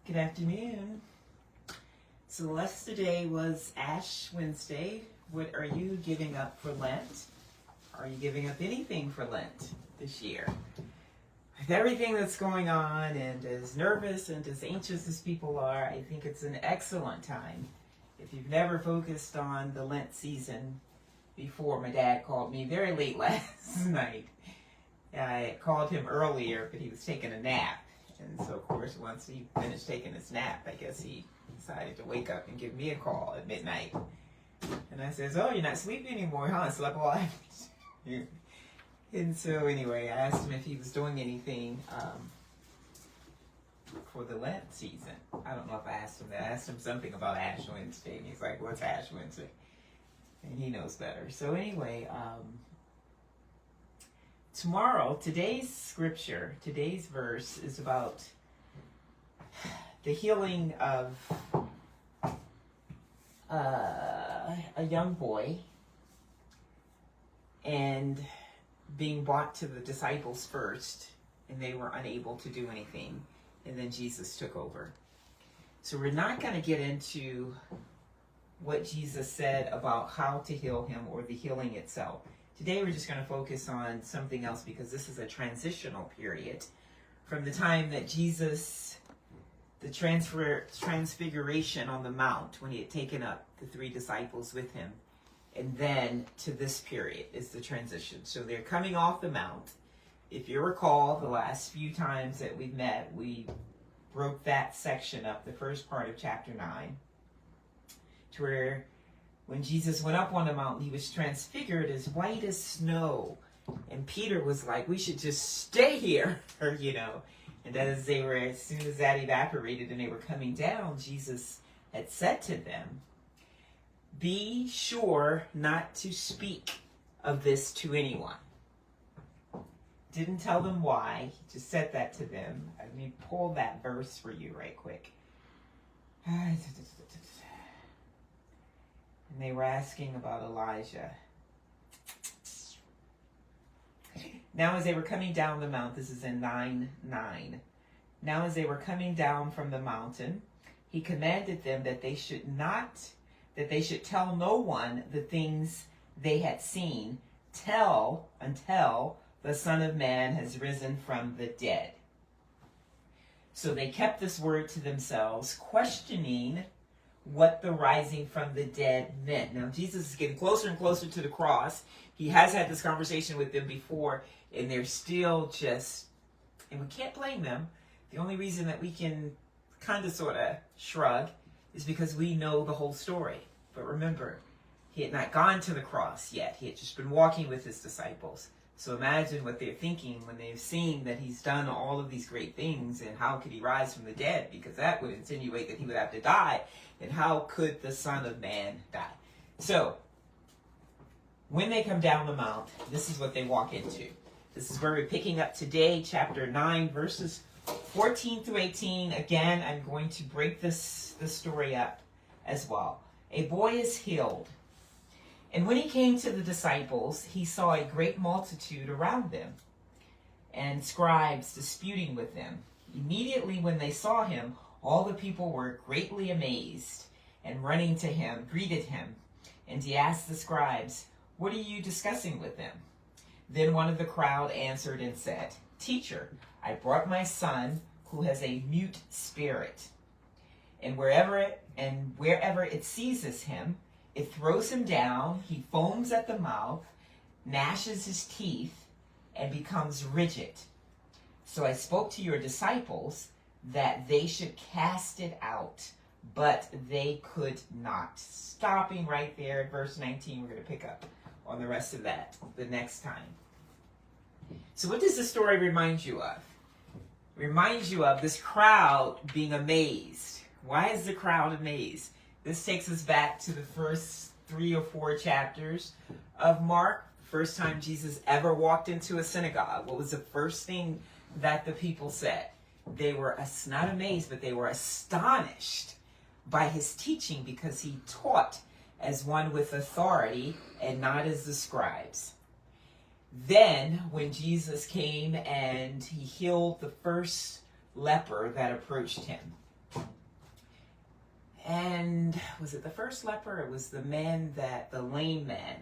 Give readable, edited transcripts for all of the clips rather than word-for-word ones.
Good afternoon. Celeste, today was Ash Wednesday. What are you giving up for Lent? Are you giving up anything for Lent this year? With everything that's going on and as nervous and as anxious as people are, I think it's an excellent time. If you've never focused on the Lent season before, my dad called me very late last night. I called him earlier, but he was taking a nap. And so, of course, once he finished taking his nap, I guess he decided to wake up and give me a call at midnight. And I says, "Oh, you're not sleeping anymore, huh? I slept all night." And so, anyway, I asked him if he was doing anything for the Lent season. I don't know if I asked him that. I asked him something about Ash Wednesday, and he's like, "What's Ash Wednesday?" And he knows better. So, anyway, today's scripture, today's verse is about the healing of a young boy and being brought to the disciples first, and they were unable to do anything, and then Jesus took over. So we're not going to get into what Jesus said about how to heal him or the healing itself. Today we're just going to focus on something else, because this is a transitional period from the time that Jesus, the transfiguration on the mount, when he had taken up the 3 disciples with him, and then to this period is the transition. So they're coming off the mount. If you recall, the last few times that we've met, we broke that section up, the first part of chapter 9, to where when Jesus went up on the mountain, he was transfigured as white as snow. And Peter was like, "We should just stay here," And as soon as that evaporated and they were coming down, Jesus had said to them, "Be sure not to speak of this to anyone." Didn't tell them why. He just said that to them. Let me pull that verse for you right quick. And they were asking about Elijah. Now as they were coming down the mount, this is in 9:9. Now as they were coming down from the mountain, he commanded them that they should tell no one the things they had seen, until the Son of Man has risen from the dead. So they kept this word to themselves, questioning what the rising from the dead meant. Now, Jesus is getting closer and closer to the cross. He has had this conversation with them before, and they're still and we can't blame them. The only reason that we can kind of sort of shrug is because we know the whole story. But remember, he had not gone to the cross yet. He had just been walking with his disciples. So imagine what they're thinking when they've seen that he's done all of these great things, and how could he rise from the dead? Because that would insinuate that he would have to die. And how could the Son of Man die? So, when they come down the mount, this is what they walk into. This is where we're picking up today, chapter 9, verses 14 through 18. Again, I'm going to break this story up as well. A boy is healed. And when he came to the disciples, he saw a great multitude around them, and scribes disputing with them. Immediately when they saw him, all the people were greatly amazed, and running to him, greeted him. And he asked the scribes, "What are you discussing with them?" Then one of the crowd answered and said, "Teacher, I brought my son who has a mute spirit. And wherever it seizes him, it throws him down, he foams at the mouth, gnashes his teeth, and becomes rigid. So I spoke to your disciples that they should cast it out, but they could not." Stopping right there at verse 19, we're going to pick up on the rest of that the next time. So what does the story remind you of? It reminds you of this crowd being amazed. Why is the crowd amazed? This takes us back to the first 3 or 4 chapters of Mark. The first time Jesus ever walked into a synagogue. What was the first thing that the people said? They were not amazed, but they were astonished by his teaching, because he taught as one with authority and not as the scribes. Then, when Jesus came and he healed the first leper that approached him, And was it the first leper? It was the lame man,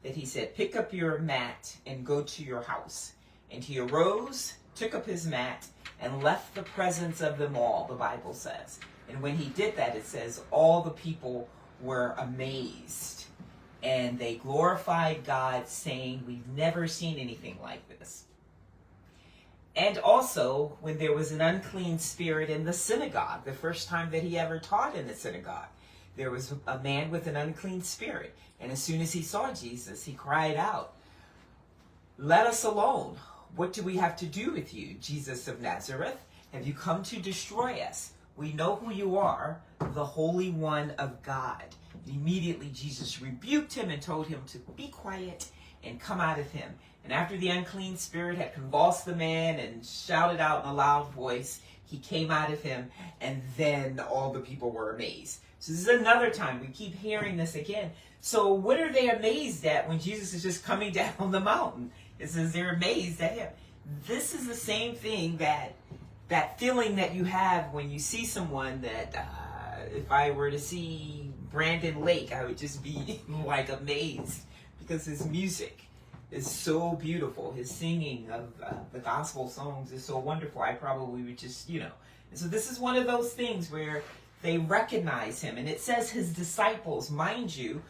that he said, pick up your mat and go to your house. And he arose, took up his mat, and left the presence of them all, the Bible says. And when he did that, it says, all the people were amazed. And they glorified God, saying, we've never seen anything like this. And also, when there was an unclean spirit in the synagogue, the first time that he ever taught in the synagogue, there was a man with an unclean spirit. And as soon as he saw Jesus, he cried out, let us alone. What do we have to do with you, Jesus of Nazareth? Have you come to destroy us? We know who you are, the Holy One of God. And immediately Jesus rebuked him and told him to be quiet and come out of him. And after the unclean spirit had convulsed the man and shouted out in a loud voice, he came out of him, and then all the people were amazed. So this is another time. We keep hearing this again. So what are they amazed at when Jesus is just coming down the mountain? It says they're amazed at him. This is the same thing, that feeling that you have when you see someone that, if I were to see Brandon Lake, I would just be like amazed, because his music is so beautiful. His singing of the gospel songs is so wonderful. I probably would just, And so this is one of those things where they recognize him. And it says his disciples, mind you,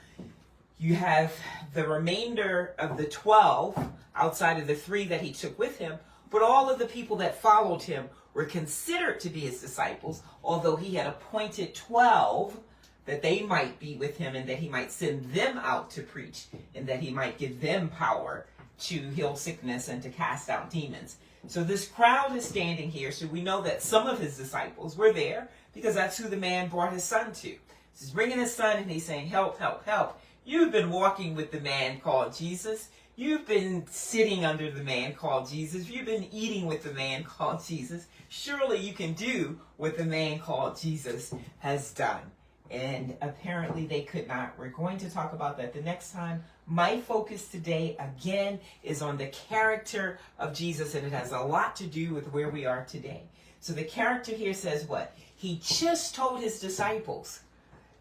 you have the remainder of the 12 outside of the 3 that he took with him, but all of the people that followed him were considered to be his disciples, although he had appointed 12 that they might be with him and that he might send them out to preach and that he might give them power to heal sickness and to cast out demons. So this crowd is standing here. So we know that some of his disciples were there because that's who the man brought his son to. He's bringing his son and he's saying, help, help, help. You've been walking with the man called Jesus. You've been sitting under the man called Jesus. You've been eating with the man called Jesus. Surely you can do what the man called Jesus has done. And apparently they could not. We're going to talk about that the next time. My focus today, again, is on the character of Jesus, and it has a lot to do with where we are today. So the character here says what? He just told his disciples,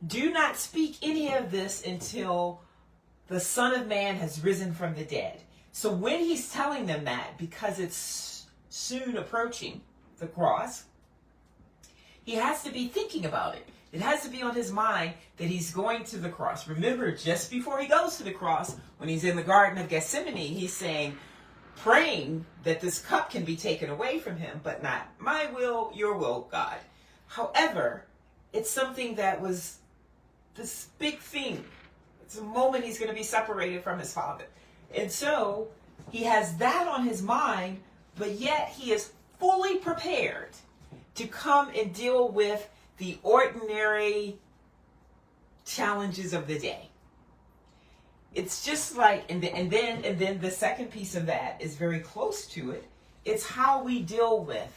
do not speak any of this until the Son of Man has risen from the dead. So when he's telling them that, because it's soon approaching the cross, he has to be thinking about it. It has to be on his mind that he's going to the cross. Remember, just before he goes to the cross, when he's in the Garden of Gethsemane, he's saying, praying that this cup can be taken away from him, but not my will, your will, God. However, it's something that was this big thing. It's a moment he's going to be separated from his Father. And so he has that on his mind, but yet he is fully prepared to come and deal with the ordinary challenges of the day. It's just like, and then the second piece of that is very close to it. It's how we deal with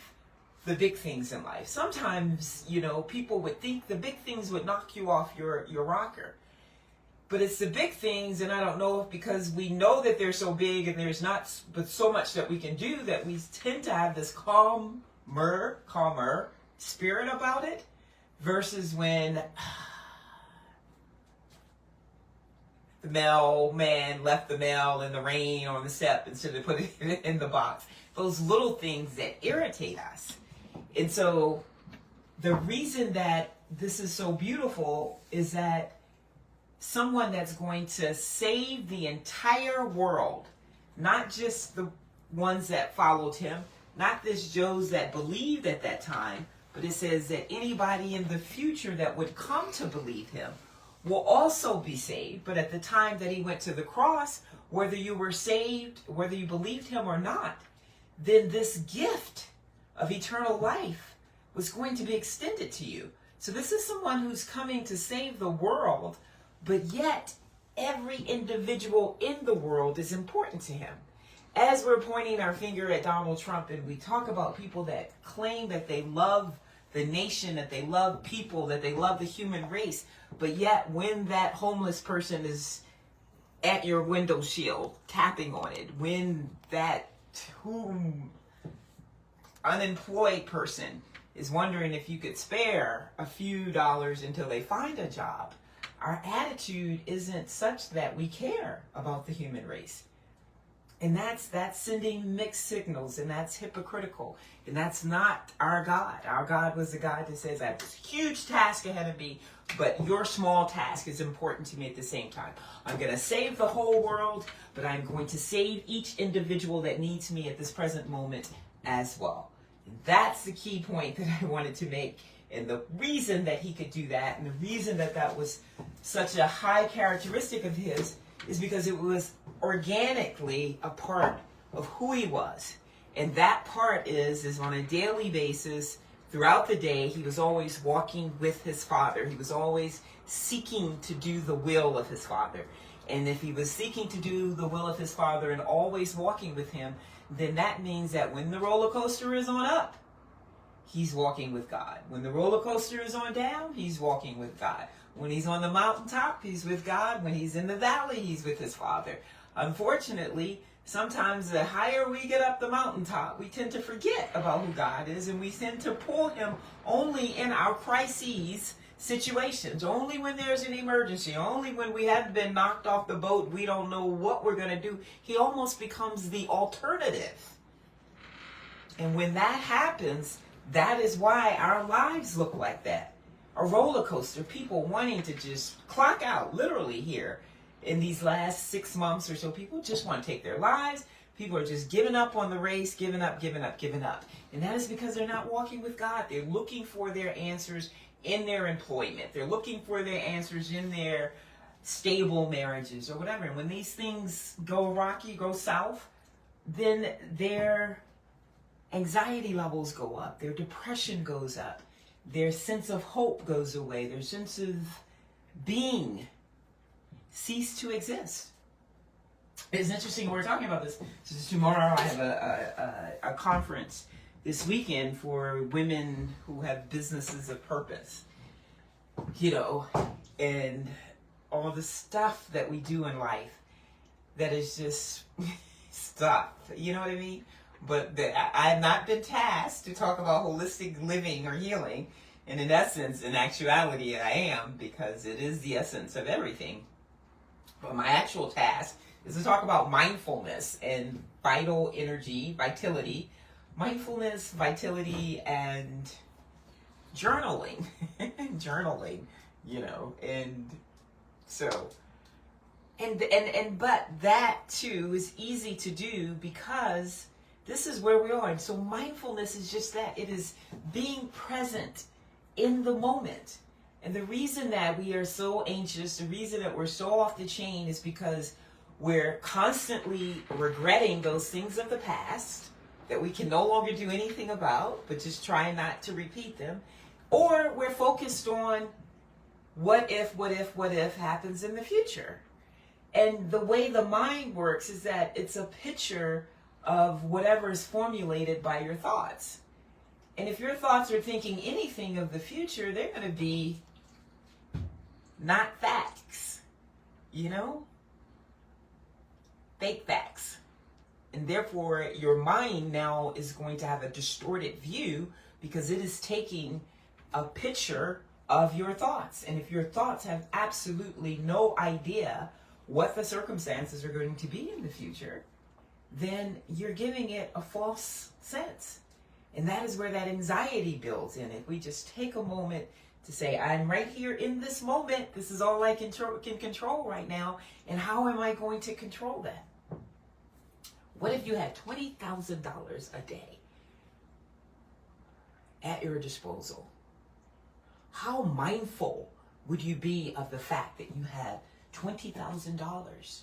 the big things in life. Sometimes, people would think the big things would knock you off your rocker. But it's the big things, and I don't know if because we know that they're so big and there's not but so much that we can do, that we tend to have this calmer spirit about it, versus when the mailman left the mail in the rain on the step instead of putting it in the box. Those little things that irritate us. And so the reason that this is so beautiful is that someone that's going to save the entire world, not just the ones that followed him, not just Joes that believed at that time, but it says that anybody in the future that would come to believe him will also be saved. But at the time that he went to the cross, whether you were saved, whether you believed him or not, then this gift of eternal life was going to be extended to you. So this is someone who's coming to save the world, but yet every individual in the world is important to him. As we're pointing our finger at Donald Trump and we talk about people that claim that they love the nation, that they love people, that they love the human race, but yet when that homeless person is at your window shield, tapping on it, when that unemployed person is wondering if you could spare a few dollars until they find a job. Our attitude isn't such that we care about the human race. And that's sending mixed signals, and that's hypocritical. And that's not our God. Our God was the God that says, I have this huge task ahead of me, but your small task is important to me at the same time. I'm going to save the whole world, but I'm going to save each individual that needs me at this present moment as well. And that's the key point that I wanted to make. And the reason that he could do that, and the reason that that was such a high characteristic of his, is because it was organically a part of who he was. And that part is on a daily basis, throughout the day, he was always walking with his Father. He was always seeking to do the will of his Father. And if he was seeking to do the will of his Father and always walking with him, then that means that when the roller coaster is on up, he's walking with God. When the roller coaster is on down, he's walking with God. When he's on the mountaintop, he's with God. When he's in the valley, he's with his Father. Unfortunately, sometimes the higher we get up the mountaintop, we tend to forget about who God is, and we tend to pull him only in our crises situations, only when there's an emergency, only when we have been knocked off the boat, we don't know what we're going to do. He almost becomes the alternative. And when that happens, that is why our lives look like that. A roller coaster, people wanting to just clock out, literally here in these last 6 months or so. People just want to take their lives. People are just giving up on the race, giving up. And that is because they're not walking with God. They're looking for their answers in their employment. They're looking for their answers in their stable marriages or whatever. And when these things go rocky, go south, then their anxiety levels go up. Their depression goes up. Their sense of hope goes away. Their sense of being cease to exist. It's interesting we're talking about this. So tomorrow I have a conference this weekend for women who have businesses of purpose. You know, and all the stuff that we do in life that is just stuff. You know what I mean? But I have not been tasked to talk about holistic living or healing. And in essence, in actuality, I am, because it is the essence of everything. But my actual task is to talk about mindfulness and vital energy, vitality, mindfulness, vitality, and journaling. Journaling, you know, and so... But that too is easy to do because this is where we are. And so mindfulness is just that. It is being present in the moment. And the reason that we are so anxious, the reason that we're so off the chain is because we're constantly regretting those things of the past that we can no longer do anything about, but just try not to repeat them. Or we're focused on what if happens in the future. And the way the mind works is that it's a picture of whatever is formulated by your thoughts. And if your thoughts are thinking anything of the future, they're going to be not facts, you know? Fake facts. And therefore, your mind now is going to have a distorted view because it is taking a picture of your thoughts. And if your thoughts have absolutely no idea what the circumstances are going to be in the future, then you're giving it a false sense. And that is where that anxiety builds in. If we just take a moment to say, I'm right here in this moment. This is all I can control right now. And how am I going to control that? What if you had $20,000 a day at your disposal? How mindful would you be of the fact that you have $20,000?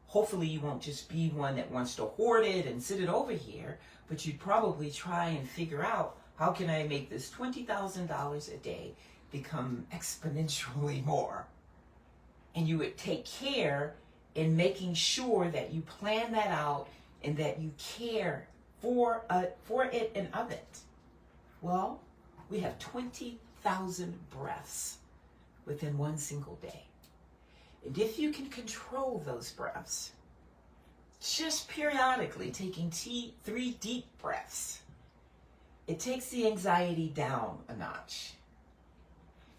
Hopefully you won't just be one that wants to hoard it and sit it over here, but you'd probably try and figure out, how can I make this $20,000 a day become exponentially more? And you would take care in making sure that you plan that out and that you care for it and of it. Well, we have 20,000 breaths within one single day. And if you can control those breaths, just periodically taking 3 deep breaths, it takes the anxiety down a notch.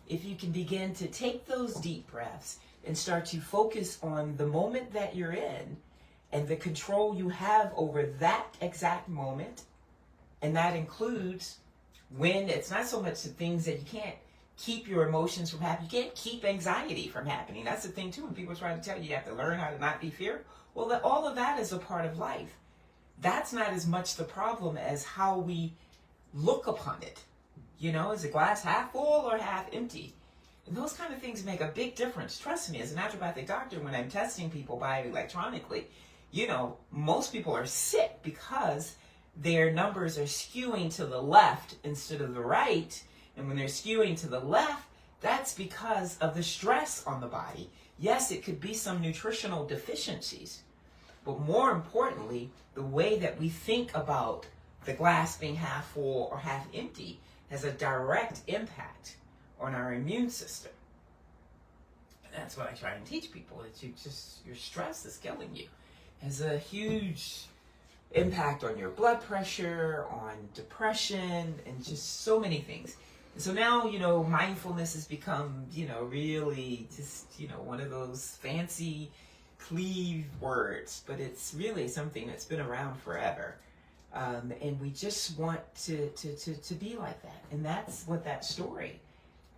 If you can begin to take those deep breaths and start to focus on the moment that you're in and the control you have over that exact moment, and that includes when it's not so much the things that you can't keep your emotions from happening. You can't keep anxiety from happening. That's the thing too. When people try to tell you have to learn how to not be fearful. Well, all of that is a part of life. That's not as much the problem as how we look upon it. You know, is the glass half full or half empty? And those kind of things make a big difference. Trust me, as a naturopathic doctor, when I'm testing people bioelectronically, you know, most people are sick because their numbers are skewing to the left instead of the right. And when they're skewing to the left, that's because of the stress on the body. Yes, it could be some nutritional deficiencies, but more importantly, the way that we think about the glass being half full or half empty has a direct impact on our immune system. And that's what I try and teach people. It's your stress is killing you. It has a huge impact on your blood pressure, on depression, and just so many things. And so now, you know, mindfulness has become, you know, really just, you know, one of those fancy cleave words, but it's really something that's been around forever. And we just want to be like that. And that's what that story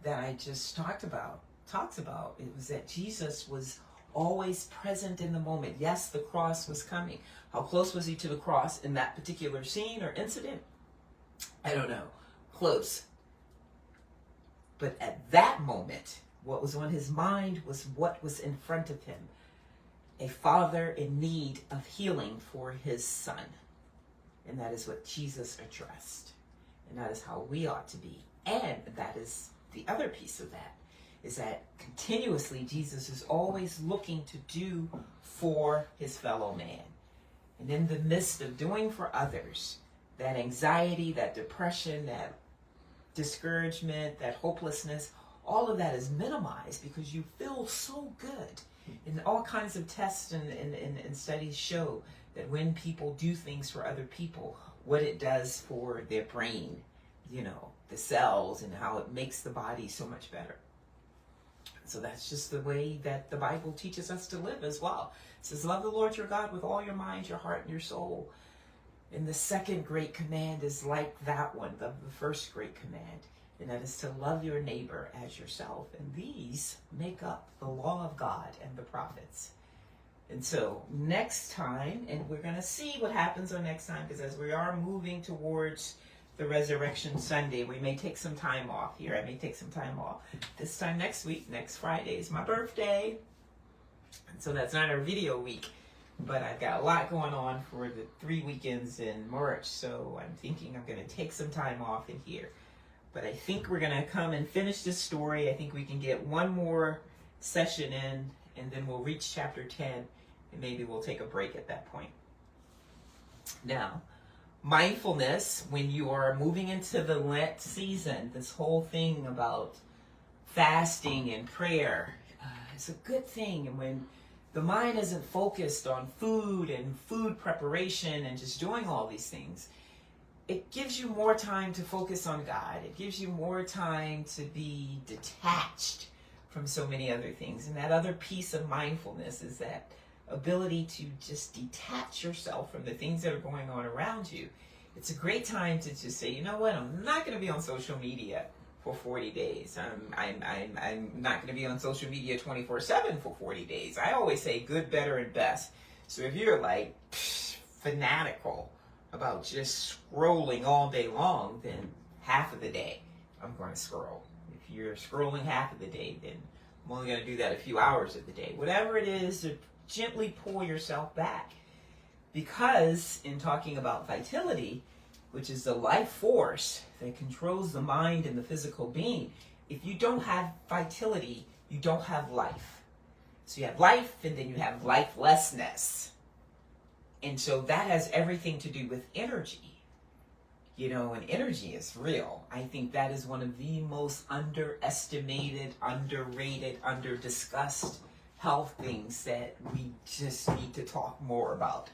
that I just talks about. It was that Jesus was always present in the moment. Yes, the cross was coming. How close was he to the cross in that particular scene or incident? I don't know. Close. But at that moment, what was on his mind was what was in front of him. A father in need of healing for his son. And that is what Jesus addressed. And that is how we ought to be. And that is the other piece of that, is that continuously Jesus is always looking to do for his fellow man. And in the midst of doing for others, that anxiety, that depression, that discouragement, that hopelessness, all of that is minimized because you feel so good. And all kinds of tests and studies show that when people do things for other people, what it does for their brain, you know, the cells, and how it makes the body so much better. So that's just the way that the Bible teaches us to live as well. It says, love the Lord your God with all your mind, your heart, and your soul. And the second great command is like that one, the first great command. And that is to love your neighbor as yourself. And these make up the law of God and the prophets. And so next time, and we're going to see what happens on next time, because as we are moving towards the Resurrection Sunday, we may take some time off here. I may take some time off. This time next week, next Friday, is my birthday. And so that's not our video week. But I've got a lot going on for the 3 weekends in March. So I'm thinking I'm going to take some time off in here. But I think we're going to come and finish this story. I think we can get one more session in, and then we'll reach chapter 10, and maybe we'll take a break at that point. Now, mindfulness, when you are moving into the Lent season, this whole thing about fasting and prayer, it's a good thing. And when the mind isn't focused on food and food preparation and just doing all these things, it gives you more time to focus on God. It gives you more time to be detached from so many other things. And that other piece of mindfulness is that ability to just detach yourself from the things that are going on around you. It's a great time to just say, you know what, I'm not going to be on social media for 40 days. I'm not going to be on social media 24/7 for 40 days. I always say good, better, and best. So if you're like fanatical about just scrolling all day long, then half of the day I'm going to scroll. If you're scrolling half of the day, then I'm only going to do that a few hours of the day. Whatever it is, to gently pull yourself back. Because in talking about vitality, which is the life force that controls the mind and the physical being, if you don't have vitality, you don't have life. So you have life, and then you have lifelessness. And so that has everything to do with energy. You know, and energy is real. I think that is one of the most underestimated, underrated, underdiscussed health things that we just need to talk more about.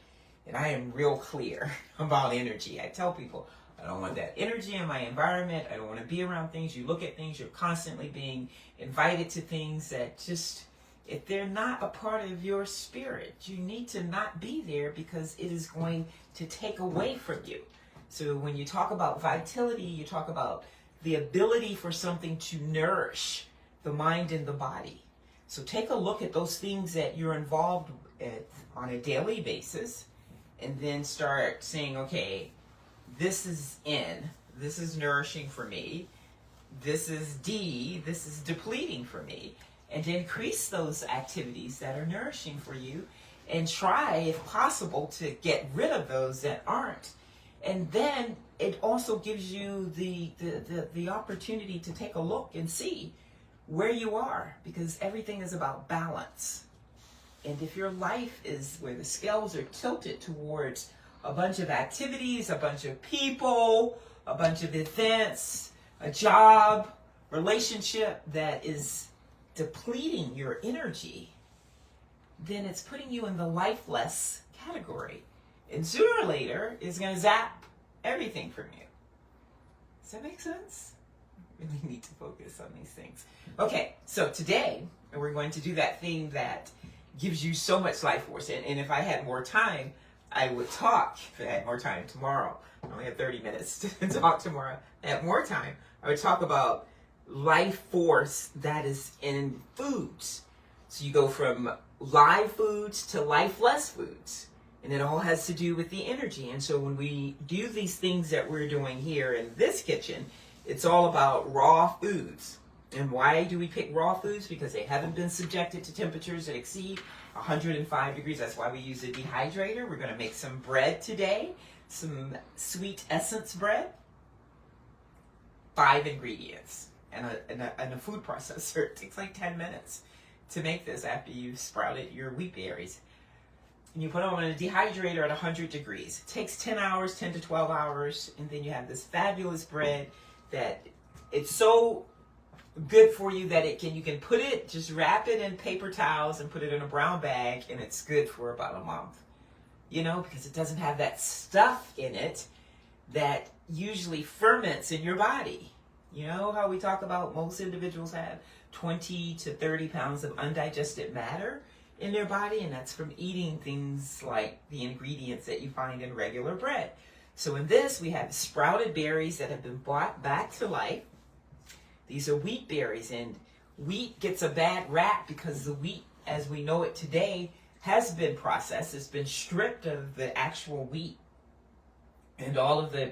And I am real clear about energy. I tell people, I don't want that energy in my environment. I don't want to be around things. You look at things, you're constantly being invited to things that just, if they're not a part of your spirit, you need to not be there because it is going to take away from you. So when you talk about vitality, you talk about the ability for something to nourish the mind and the body. So take a look at those things that you're involved with on a daily basis, and then start saying, okay, this is in, this is nourishing for me, this is D, this is depleting for me, and to increase those activities that are nourishing for you, and try, if possible, to get rid of those that aren't. And then it also gives you the opportunity to take a look and see where you are, because everything is about balance. And if your life is where the scales are tilted towards a bunch of activities, a bunch of people, a bunch of events, a job, relationship that is depleting your energy, then it's putting you in the lifeless category. And sooner or later, it's going to zap everything from you. Does that make sense? I really need to focus on these things. Okay, so today, we're going to do that thing that gives you so much life force. And if I had more time, I would talk. If I had more time tomorrow, I only have 30 minutes to talk tomorrow. If I had more time, I would talk about life force that is in foods. So you go from live foods to lifeless foods. And it all has to do with the energy. And so when we do these things that we're doing here in this kitchen, it's all about raw foods. And why do we pick raw foods? Because they haven't been subjected to temperatures that exceed 105 degrees. That's why we use a dehydrator. We're going to make some bread today, some sweet essence bread. 5 ingredients and a food processor. It takes like 10 minutes to make this after you've sprouted your wheat berries. And you put them on a dehydrator at 100 degrees. It takes 10 hours, 10 to 12 hours, and then you have this fabulous bread that it's so good for you that you can put it, just wrap it in paper towels and put it in a brown bag, and it's good for about a month. You know, because it doesn't have that stuff in it that usually ferments in your body. You know how we talk about most individuals have 20 to 30 pounds of undigested matter in their body, and that's from eating things like the ingredients that you find in regular bread. So in this, we have sprouted berries that have been brought back to life. These are wheat berries, and wheat gets a bad rap because the wheat, as we know it today, has been processed. It's been stripped of the actual wheat and all of the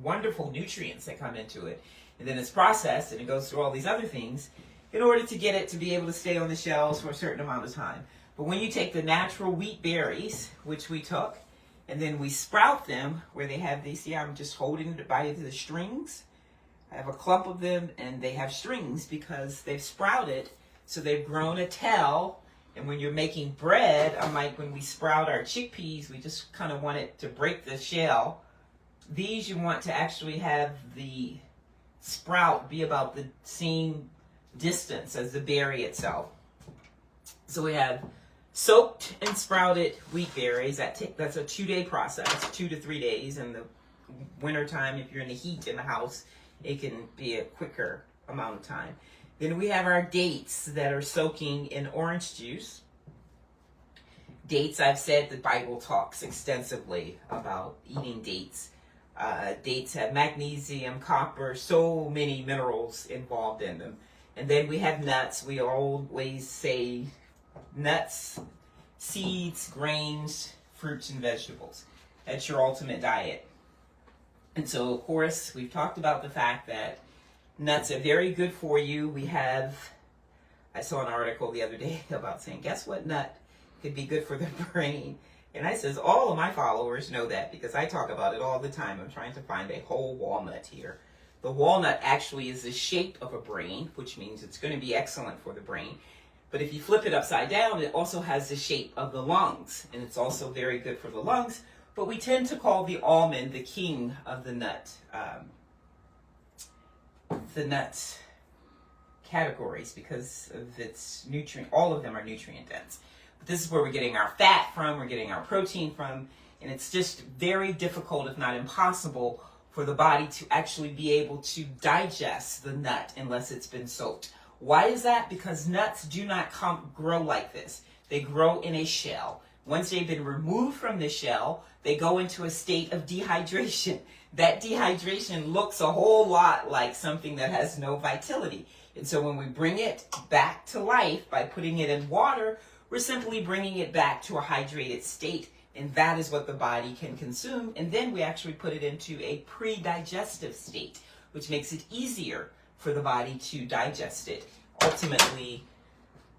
wonderful nutrients that come into it. And then it's processed, and it goes through all these other things in order to get it to be able to stay on the shelves for a certain amount of time. But when you take the natural wheat berries, which we took, and then we sprout them where they have these, see, I'm just holding it by the strings. I have a clump of them, and they have strings because they've sprouted, so they've grown a tail. And when you're making bread, unlike when we sprout our chickpeas, we just kind of want it to break the shell. These you want to actually have the sprout be about the same distance as the berry itself. So we have soaked and sprouted wheat berries. That's a 2-day process, 2 to 3 days. In the wintertime, if you're in the heat in the house, it can be a quicker amount of time. Then we have our dates that are soaking in orange juice. Dates, I've said the Bible talks extensively about eating dates. Dates have magnesium, copper, so many minerals involved in them. And then we have nuts. We always say nuts, seeds, grains, fruits, and vegetables. That's your ultimate diet. And so, of course, we've talked about the fact that nuts are very good for you. I saw an article the other day about saying, guess what nut could be good for the brain? And I says, all of my followers know that because I talk about it all the time. I'm trying to find a whole walnut here. The walnut actually is the shape of a brain, which means it's going to be excellent for the brain. But if you flip it upside down, it also has the shape of the lungs, and it's also very good for the lungs. But we tend to call the almond the king of the nut categories because of its nutrient. All of them are nutrient dense. But this is where we're getting our fat from, we're getting our protein from, and it's just very difficult, if not impossible, for the body to actually be able to digest the nut unless it's been soaked. Why is that? Because nuts do not grow like this. They grow in a shell. Once they've been removed from the shell, they go into a state of dehydration. That dehydration looks a whole lot like something that has no vitality. And so when we bring it back to life by putting it in water, we're simply bringing it back to a hydrated state. And that is what the body can consume. And then we actually put it into a pre-digestive state, which makes it easier for the body to digest it, ultimately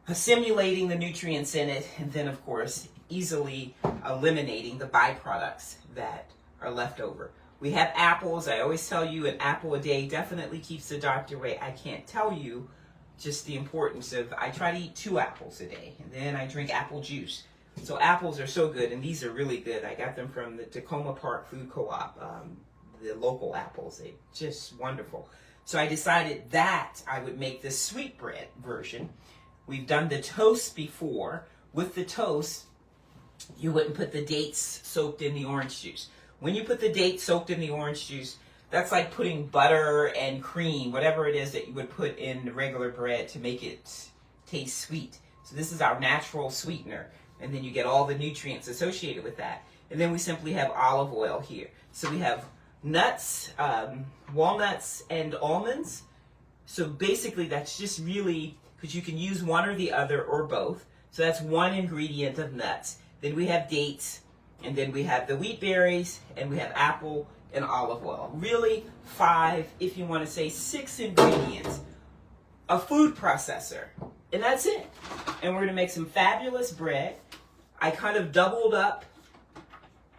assimilating the nutrients in it, and then, of course, easily eliminating the byproducts that are left over. We have apples. I always tell you an apple a day definitely keeps the doctor away. I can't tell you just the importance of, I try to eat 2 apples a day, and then I drink apple juice. So apples are so good, and these are really good. I got them from the Tacoma Park Food Co-op, the local apples. They're just wonderful. So I decided that I would make this sweetbread version. We've done the toast before. With the toast, you wouldn't put the dates soaked in the orange juice. When you put the dates soaked in the orange juice, that's like putting butter and cream, whatever it is that you would put in the regular bread to make it taste sweet. So this is our natural sweetener. And then you get all the nutrients associated with that. And then we simply have olive oil here. So we have nuts, walnuts, and almonds. So basically that's just really, because you can use one or the other or both. So that's one ingredient of nuts. Then we have dates, and then we have the wheat berries, and we have apple and olive oil. Really 5, if you want to say 6 ingredients. A food processor, and that's it. And we're going to make some fabulous bread. I kind of doubled up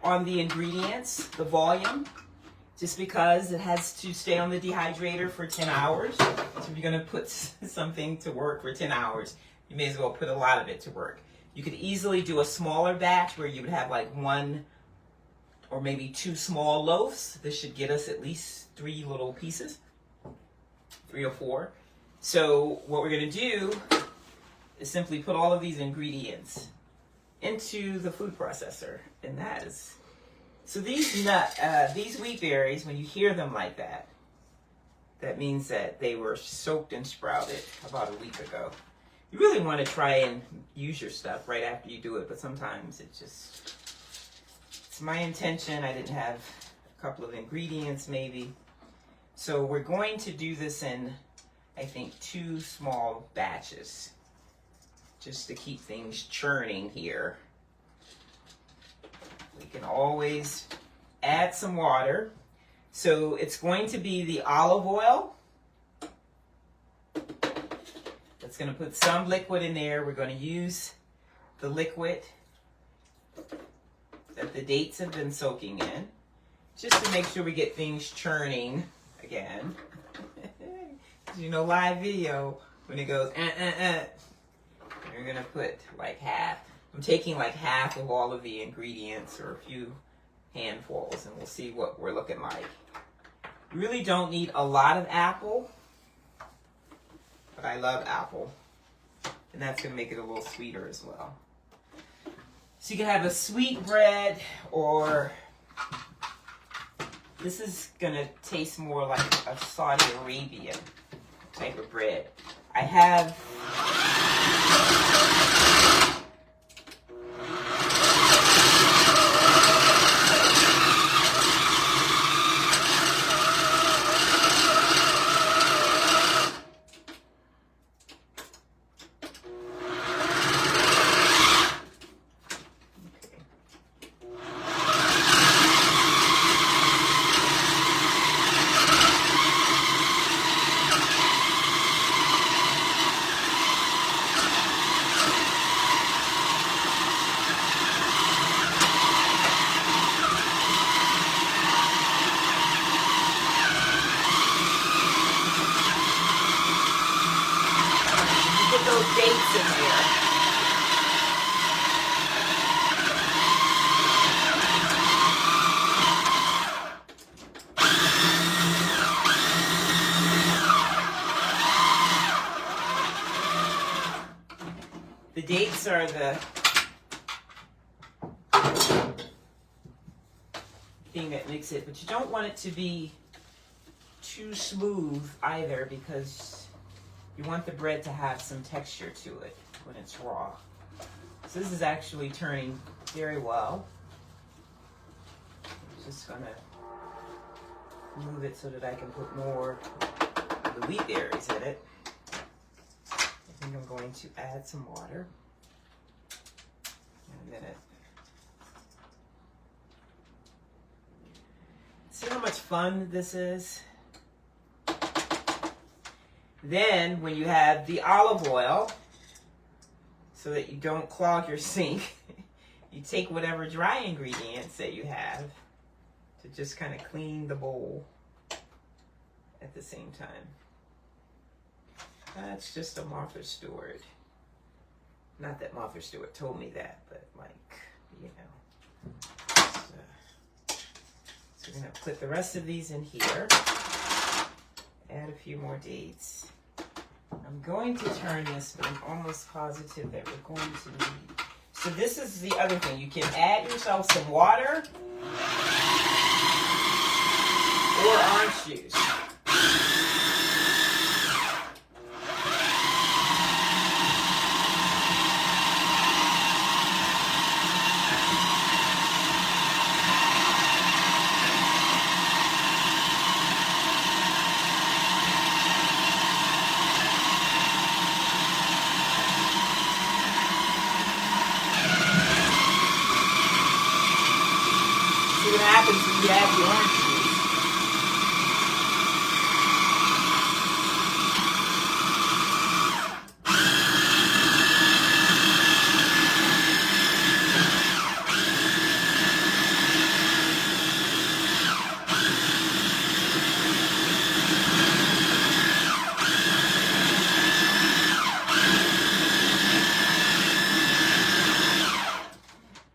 on the ingredients, the volume, just because it has to stay on the dehydrator for 10 hours. So if you're going to put something to work for 10 hours, you may as well put a lot of it to work. You could easily do a smaller batch where you would have like 1 or maybe 2 small loaves. This should get us at least 3 little pieces, 3 or 4. So what we're going to do is simply put all of these ingredients into the food processor, and that is, so these wheat berries, when you hear them like that, that means that they were soaked and sprouted about a week ago. You really want to try and use your stuff right after you do it, but sometimes it's my intention. I didn't have a couple of ingredients maybe. So we're going to do this in, I think, 2 small batches, just to keep things churning here. We can always add some water. So it's going to be the olive oil. That's going to put some liquid in there. We're going to use the liquid that the dates have been soaking in, just to make sure we get things churning again. You know, live video, when it goes, you're going to put like half. I'm taking like half of all of the ingredients, or a few handfuls, and we'll see what we're looking like. You really don't need a lot of apple, but I love apple. And that's going to make it a little sweeter as well. So you can have a sweet bread, or this is going to taste more like a Saudi Arabian type of bread. I have those dates in there. The dates are the thing that mix it, but you don't want it to be too smooth either, because you want the bread to have some texture to it when it's raw. So this is actually turning very well. I'm just gonna move it so that I can put more of the wheat berries in it. I think I'm going to add some water in a minute. See how much fun this is? Then, when you have the olive oil, so that you don't clog your sink, you take whatever dry ingredients that you have to just kind of clean the bowl at the same time. That's just a Martha Stewart. Not that Martha Stewart told me that, but like, you know. So we're going to put the rest of these in here. Add a few more dates. I'm going to turn this, but I'm almost positive that we're going to need. So this is the other thing. You can add yourself some water or orange juice. Happens when you add the orange juice.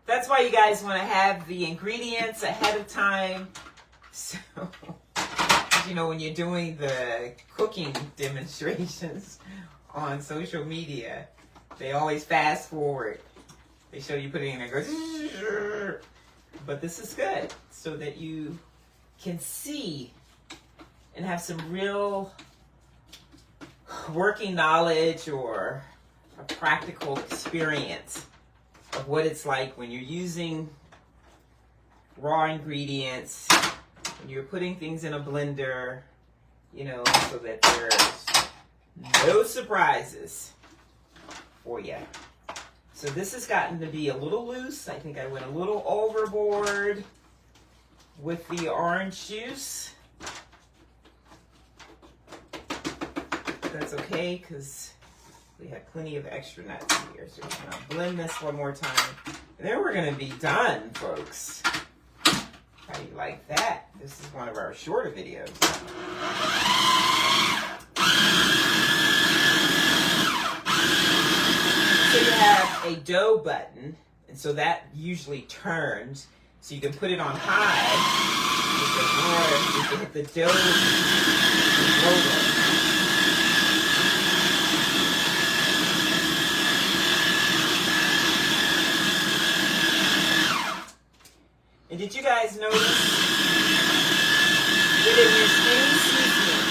That's why you guys want to have the ingredients ahead of time. So, you know, when you're doing the cooking demonstrations on social media, they always fast forward. They show you putting it in and it goes, but this is good so that you can see and have some real working knowledge or a practical experience of what it's like when you're using raw ingredients, when you're putting things in a blender, you know, so that there's no surprises for you. So this has gotten to be a little loose. I think I went a little overboard with the orange juice. That's okay, because we have plenty of extra nuts here. So we're going to blend this one more time. And then we're going to be done, folks. How do you like that? This is one of our shorter videos. So you have a dough button, and so that usually turns. So you can put it on high. You can hit the dough roller. And did you guys notice we didn't use any seasoning?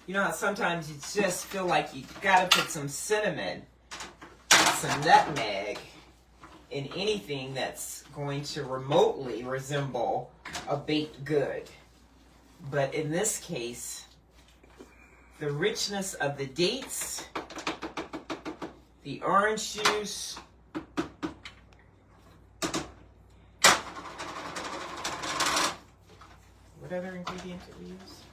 You know how sometimes you just feel like you gotta put some cinnamon, some nutmeg in anything that's going to remotely resemble a baked good. But in this case, the richness of the dates, the orange juice, what other ingredient did we use?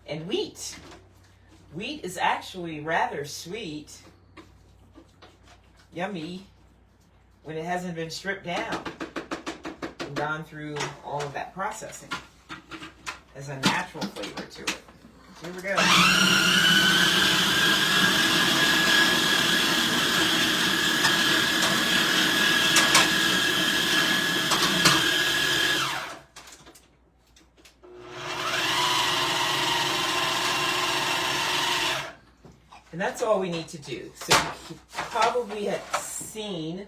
And wheat. Wheat is actually rather sweet, yummy, when it hasn't been stripped down and gone through all of that processing. There's a natural flavor to it. So here we go. that's all we need to do. So you probably had seen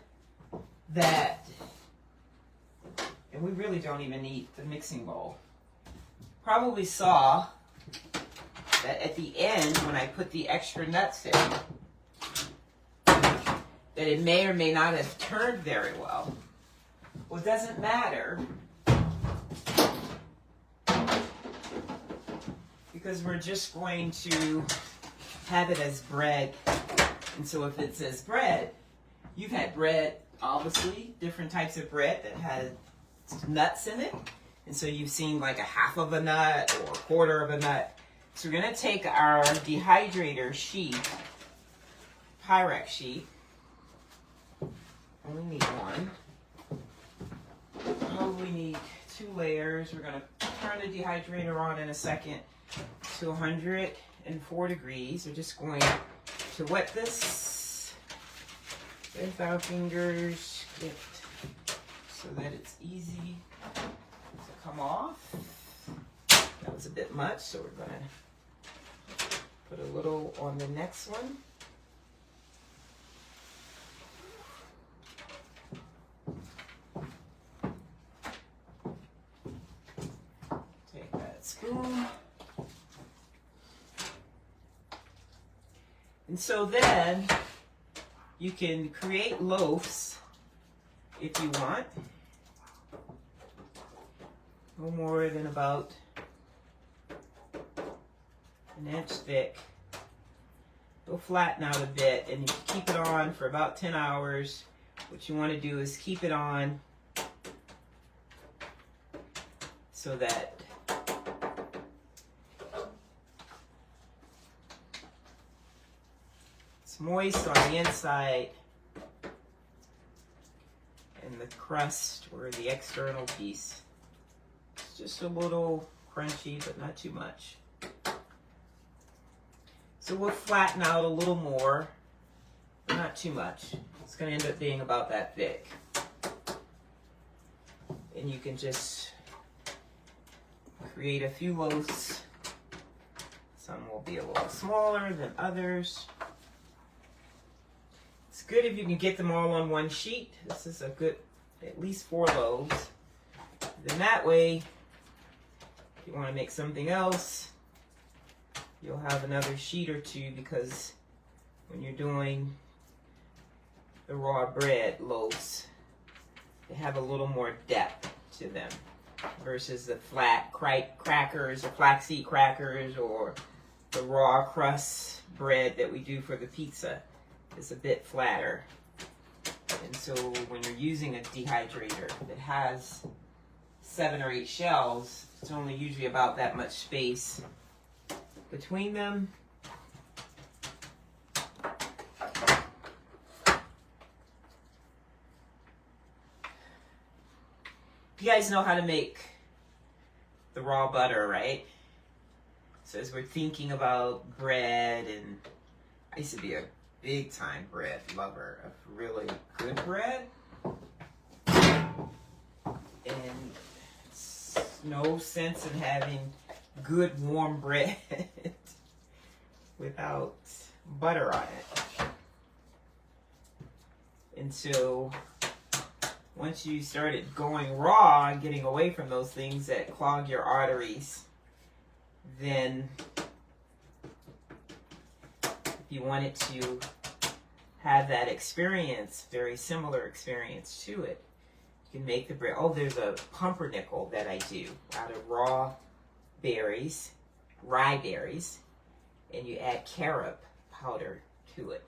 that, and we really don't even need the mixing bowl. Probably saw that at the end, when I put the extra nuts in, that it may or may not have turned very well. Well, it doesn't matter, because we're just going to have it as bread. And so if it says bread, you've had bread, obviously, different types of bread that has nuts in it. And so you've seen like a half of a nut or a quarter of a nut. So we're going to take our dehydrator sheet, Pyrex sheet. Only need one. Probably need 2 layers. We're going to turn the dehydrator on in a second to 104 degrees. We're just going to wet this with our fingers so that it's easy to come off. That was a bit much, so we're going to put a little on the next one. Take that spoon. And so then you can create loaves if you want. No more than about an inch thick. They'll flatten out a bit, and you keep it on for about 10 hours. What you want to do is keep it on so that it's moist on the inside and the crust, or the external piece, it's just a little crunchy, but not too much. So we'll flatten out a little more, but not too much. It's going to end up being about that thick. And you can just create a few loaves. Some will be a little smaller than others. It's good if you can get them all on one sheet. This is a good, at least 4 loaves. Then that way, if you want to make something else, you'll have another sheet or 2, because when you're doing the raw bread loaves, they have a little more depth to them versus the flat crackers or flaxseed crackers, or the raw crust bread that we do for the pizza. It's a bit flatter. And so when you're using a dehydrator that has 7 or 8 shells, it's only usually about that much space between them. You guys know how to make the raw butter, right? So as we're thinking about bread, and I used to be a big time bread lover of really good bread. And it's no sense in having good warm bread without butter on it. And so once you started going raw and getting away from those things that clog your arteries, then if you wanted to have that experience, very similar experience to it, you can make the bread. Oh, there's a pumpernickel that I do out of raw berries, rye berries, and you add carob powder to it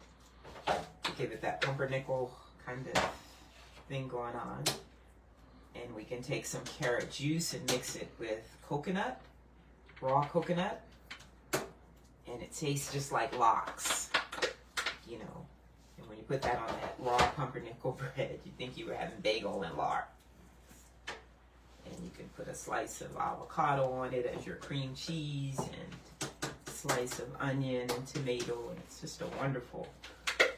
to give it that pumpernickel kind of thing going on. And we can take some carrot juice and mix it with coconut, raw coconut, and it tastes just like lox, you know. And when you put that on that raw pumpernickel bread, you think you were having bagel and lard. And you can put a slice of avocado on it as your cream cheese, and a slice of onion and tomato, and it's just a wonderful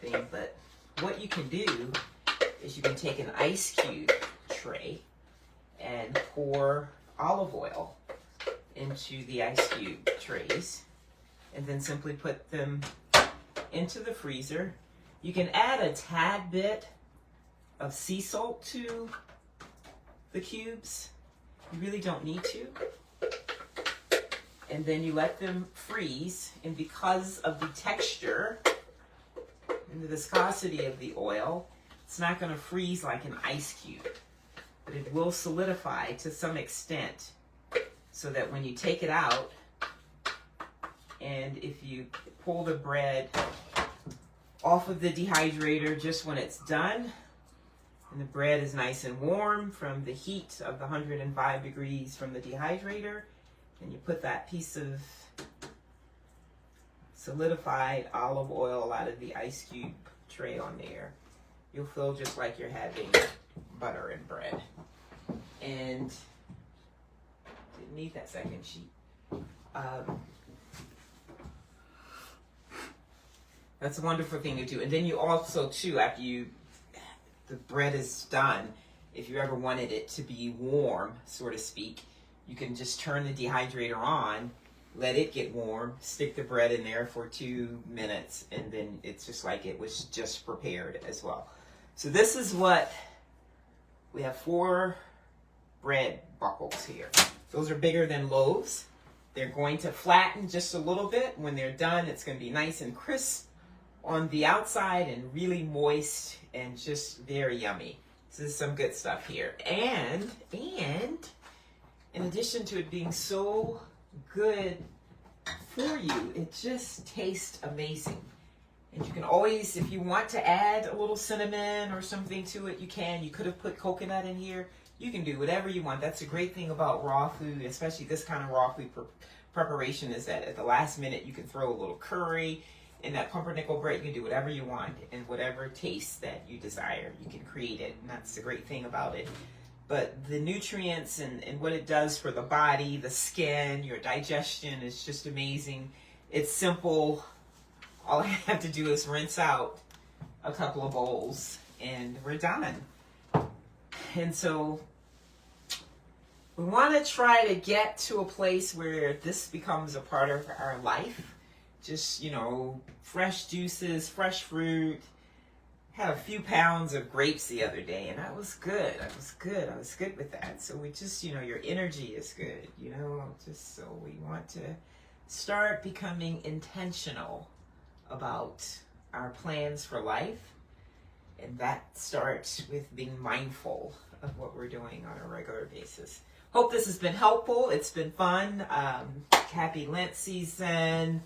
thing. But what you can do is you can take an ice cube tray and pour olive oil into the ice cube trays, and then simply put them into the freezer. You can add a tad bit of sea salt to the cubes. You really don't need to. And then you let them freeze, and because of the texture and the viscosity of the oil, it's not going to freeze like an ice cube, but it will solidify to some extent so that when you take it out, and if you pull the bread off of the dehydrator just when it's done, and the bread is nice and warm from the heat of the 105 degrees from the dehydrator, and you put that piece of solidified olive oil out of the ice cube tray on there, you'll feel just like you're having butter and bread. And didn't need that second sheet. That's a wonderful thing to do. And then you also, too, after the bread is done, if you ever wanted it to be warm, so to speak, you can just turn the dehydrator on, let it get warm, stick the bread in there for 2 minutes, and then it's just like it was just prepared as well. So this is what, we have 4 bread buckles here. Those are bigger than loaves. They're going to flatten just a little bit. When they're done, it's going to be nice and crisp on the outside and really moist and just very yummy. This is some good stuff here. And in addition to it being so good for you, it just tastes amazing. And you can always, if you want to add a little cinnamon or something to it, you can. You could have put coconut in here. You can do whatever you want. That's a great thing about raw food, especially this kind of raw food preparation, is that at the last minute you can throw a little curry in that pumpernickel bread. You can do whatever you want and whatever taste that you desire. You can create it, and that's the great thing about it. But the nutrients and what it does for the body, the skin, your digestion is just amazing. It's simple. All I have to do is rinse out a couple of bowls and we're done. And so we want to try to get to a place where this becomes a part of our life. Just, you know, fresh juices, fresh fruit. Had a few pounds of grapes the other day, and that was good. I was good with that. So we just, you know, your energy is good, you know, just so we want to start becoming intentional about our plans for life. And that starts with being mindful of what we're doing on a regular basis. Hope this has been helpful. It's been fun. Happy Lent season.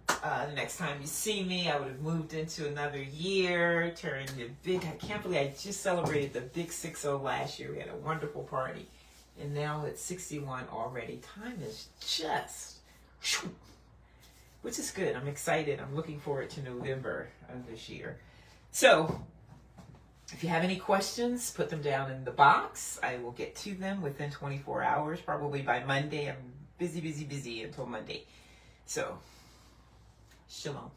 The next time you see me, I would have moved into another year, turned the big, I can't believe I just celebrated the big 6-0 last year. We had a wonderful party. And now it's 61 already. Time is just, which is good. I'm excited. I'm looking forward to November of this year. So, if you have any questions, put them down in the box. I will get to them within 24 hours, probably by Monday. I'm busy until Monday. So, shalom.